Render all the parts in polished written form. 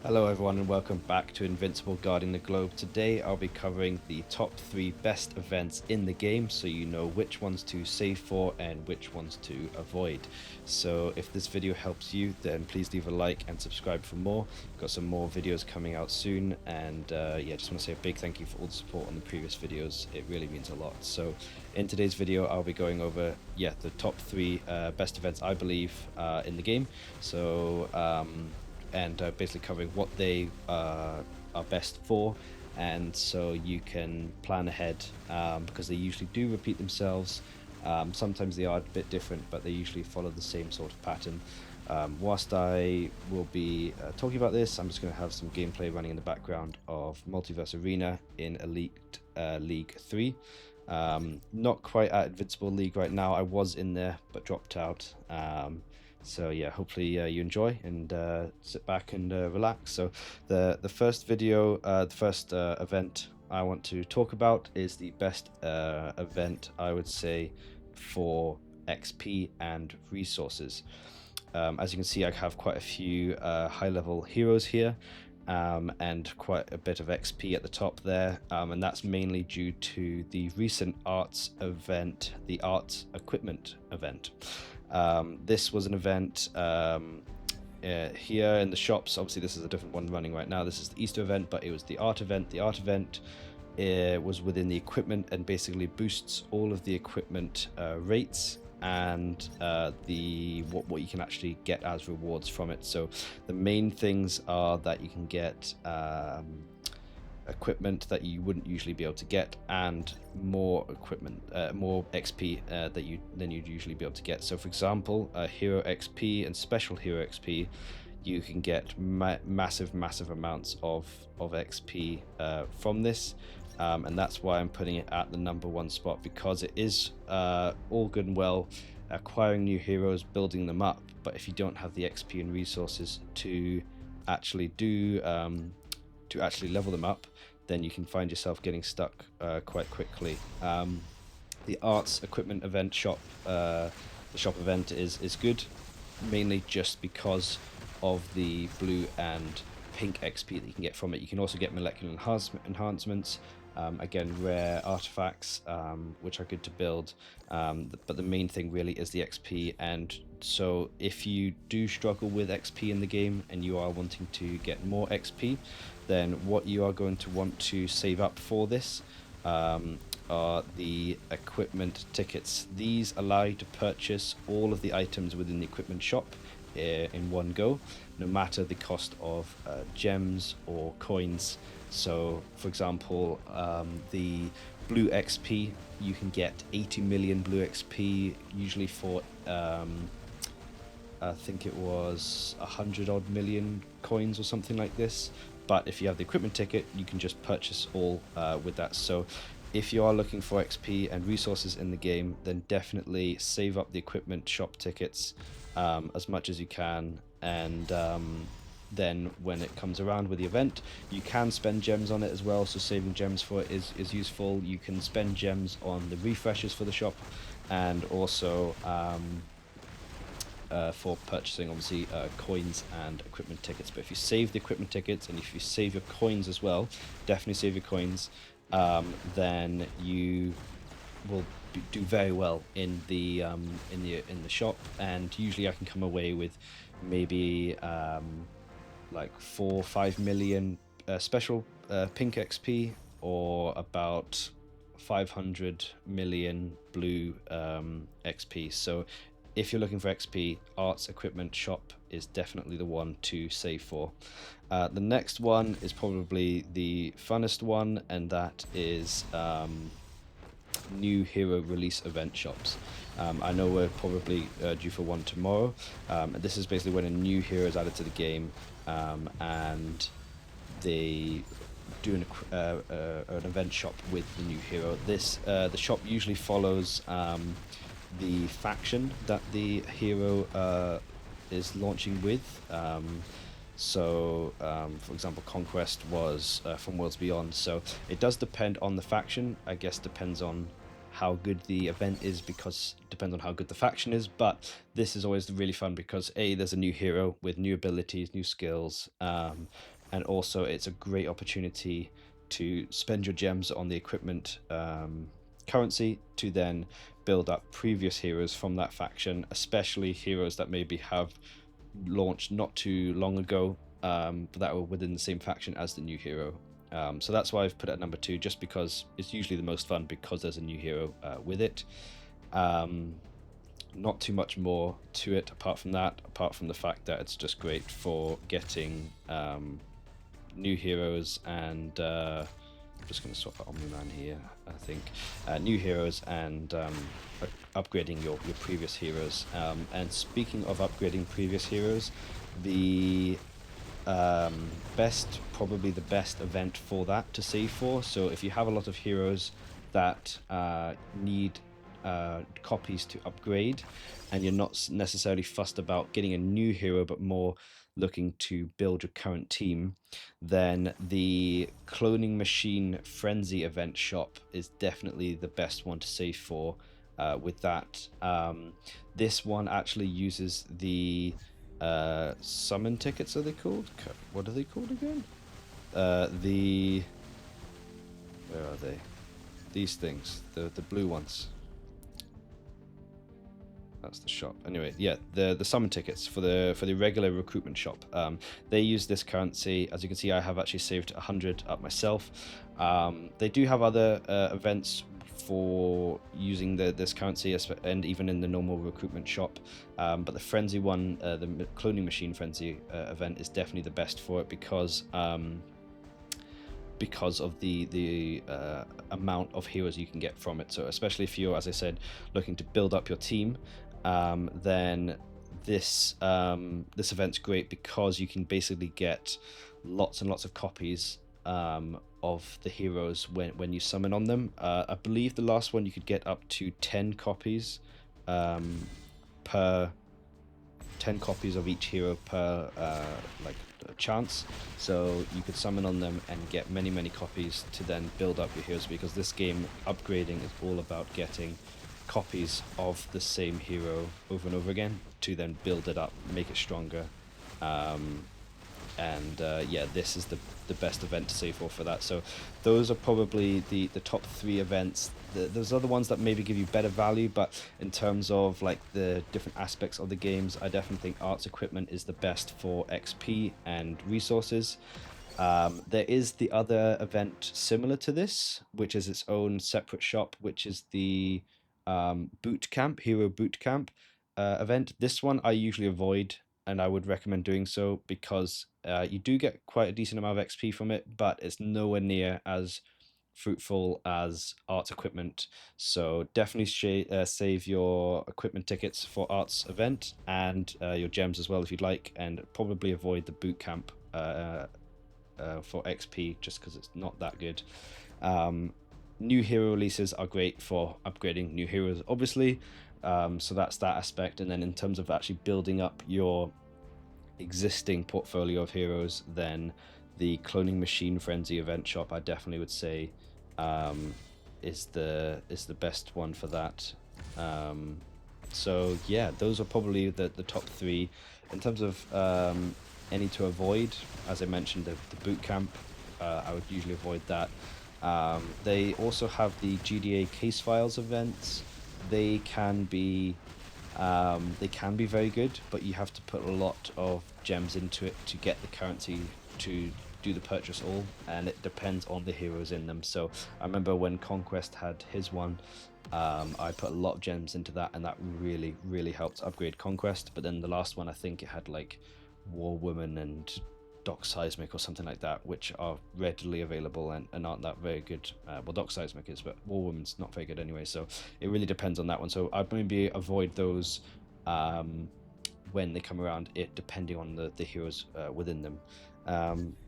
Hello everyone and welcome back to Invincible Guarding the Globe. Today I'll be covering the top 3 best events in the game so you know which ones to save for and which ones to avoid. So if this video helps you, then please leave a like and subscribe for more. Got some more videos coming out soon, and yeah, just want to say a big thank you for all the support on the previous videos. It really means a lot. So in today's video I'll be going over the top 3 best events I believe in the game. So and basically covering what they are best for, and so you can plan ahead, because they usually do repeat themselves. Sometimes they are a bit different, but they usually follow the same sort of pattern. Whilst I will be talking about this, I'm just going to have some gameplay running in the background of Multiverse Arena in Elite League 3. Not quite at Invincible League right now. I was in there but dropped out. So yeah, hopefully you enjoy and sit back and relax. So the first video, the first event I want to talk about is the best event, I would say, for XP and resources. As you can see, I have quite a few high-level heroes here, and quite a bit of XP at the top there, and that's mainly due to the recent arts event, the arts equipment event. This was an event here in the shops. Obviously this is a different one running right now. This is the Easter event, but it was the art event. The art event was within the equipment and basically boosts all of the equipment rates and what you can actually get as rewards from it. So the main things are that you can get equipment that you wouldn't usually be able to get, and more equipment, more XP than you'd usually be able to get. So for example, hero XP and special hero XP, you can get massive amounts of XP from this, and that's why I'm putting it at the #1 spot, because it is all good and well acquiring new heroes, building them up, but if you don't have the XP and resources to actually do to actually level them up, then you can find yourself getting stuck quite quickly. The arts equipment event shop, the shop event is good, mainly just because of the blue and pink XP that you can get from it. You can also get molecular enhancements, again, rare artifacts, which are good to build, but the main thing really is the XP. And so if you do struggle with XP in the game and you are wanting to get more XP, then what you are going to want to save up for this are the equipment tickets. These allow you to purchase all of the items within the equipment shop in one go, no matter the cost of gems or coins. So for example, the blue XP, you can get 80 million blue XP usually for I think it was 100 odd million coins or something like this. But if you have the equipment ticket, you can just purchase all with that. So if you are looking for XP and resources in the game, then definitely save up the equipment shop tickets as much as you can, and then when it comes around with the event, you can spend gems on it as well. So saving gems for it is useful. You can spend gems on the refreshers for the shop, and also for purchasing, obviously, coins and equipment tickets. But if you save the equipment tickets and if you save your coins as well, definitely save your coins, then you will do very well in the shop. And usually I can come away with maybe like 4 or 5 million special pink XP, or about 500 million blue XP. So if you're looking for XP, arts equipment shop is definitely the one to save for. The next one is probably the funnest one, and that is new hero release event shops. I know we're probably due for one tomorrow. This is basically when a new hero is added to the game, and they do an event shop with the new hero. The shop usually follows the faction that the hero is launching with. For example, Conquest was from Worlds Beyond. So it does depend on the faction. I guess depends on how good the event is, because it depends on how good the faction is. But this is always really fun because there's a new hero with new abilities, new skills, and also it's a great opportunity to spend your gems on the equipment currency to then build up previous heroes from that faction, especially heroes that maybe have launched not too long ago, but that were within the same faction as the new hero. So that's why I've put it at number 2, just because it's usually the most fun because there's a new hero with it. Not too much more to it apart from that, apart from the fact that it's just great for getting new heroes and I'm just going to swap out Omni-Man here, I think. New heroes and upgrading your previous heroes. And speaking of upgrading previous heroes, the probably the best event for that to save for. So if you have a lot of heroes that need copies to upgrade, and you're not necessarily fussed about getting a new hero, but more looking to build your current team, then the Cloning Machine Frenzy event shop is definitely the best one to save for with that. This one actually uses the summon tickets, are they called? What are they called again? Where are they? These things, the blue ones. That's the shop. Anyway, yeah, the summon tickets for the regular recruitment shop. They use this currency. As you can see, I have actually saved 100 up myself. They do have other events for using this currency, and even in the normal recruitment shop. But the frenzy one, the cloning machine frenzy event, is definitely the best for it because of the amount of heroes you can get from it. So especially if you're, as I said, looking to build up your team, then this event's great because you can basically get lots and lots of copies of the heroes when you summon on them. I believe the last one you could get up to 10 copies per 10 copies of each hero per like chance, so you could summon on them and get many copies to then build up your heroes, because this game upgrading is all about getting copies of the same hero over and over again to then build it up, make it stronger. Yeah, this is the best event to save for that. So those are probably the top 3 events. There's other ones that maybe give you better value, but in terms of like the different aspects of the games, I definitely think arts equipment is the best for XP and resources. There is the other event similar to this, which is its own separate shop, which is the boot camp, hero boot camp event. This one I usually avoid, and I would recommend doing so because you do get quite a decent amount of XP from it, but it's nowhere near as fruitful as arts equipment. So definitely save your equipment tickets for arts event and your gems as well if you'd like, and probably avoid the boot camp for XP just because it's not that good. New hero releases are great for upgrading new heroes, obviously. So that's that aspect. And then in terms of actually building up your existing portfolio of heroes, then the Cloning Machine Frenzy event shop, I definitely would say, is the best one for that. So yeah, those are probably the top 3 in terms of any to avoid. As I mentioned, the boot camp, I would usually avoid that. They also have the GDA case files events. They can be very good, but you have to put a lot of gems into it to get the currency to do the purchase all, and it depends on the heroes in them. So I remember when Conquest had his one, I put a lot of gems into that, and that really helped upgrade Conquest. But then the last one, I think it had like War Woman and Doc Seismic or something like that, which are readily available and aren't that very good. Well, Doc Seismic is, but War Woman's not very good anyway, so it really depends on that one. So I'd maybe avoid those when they come around, it depending on the heroes within them.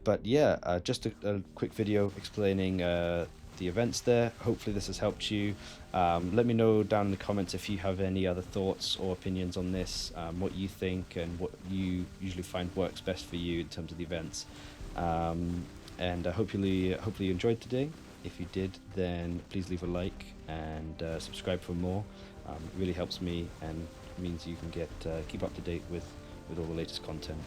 But yeah, just a quick video explaining the events there. Hopefully this has helped you. Let me know down in the comments if you have any other thoughts or opinions on this, what you think and what you usually find works best for you in terms of the events. And hopefully you enjoyed today. If you did, then please leave a like and subscribe for more. It really helps me and means you can keep up to date with all the latest content.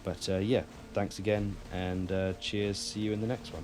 But yeah, thanks again, and cheers. See you in the next one.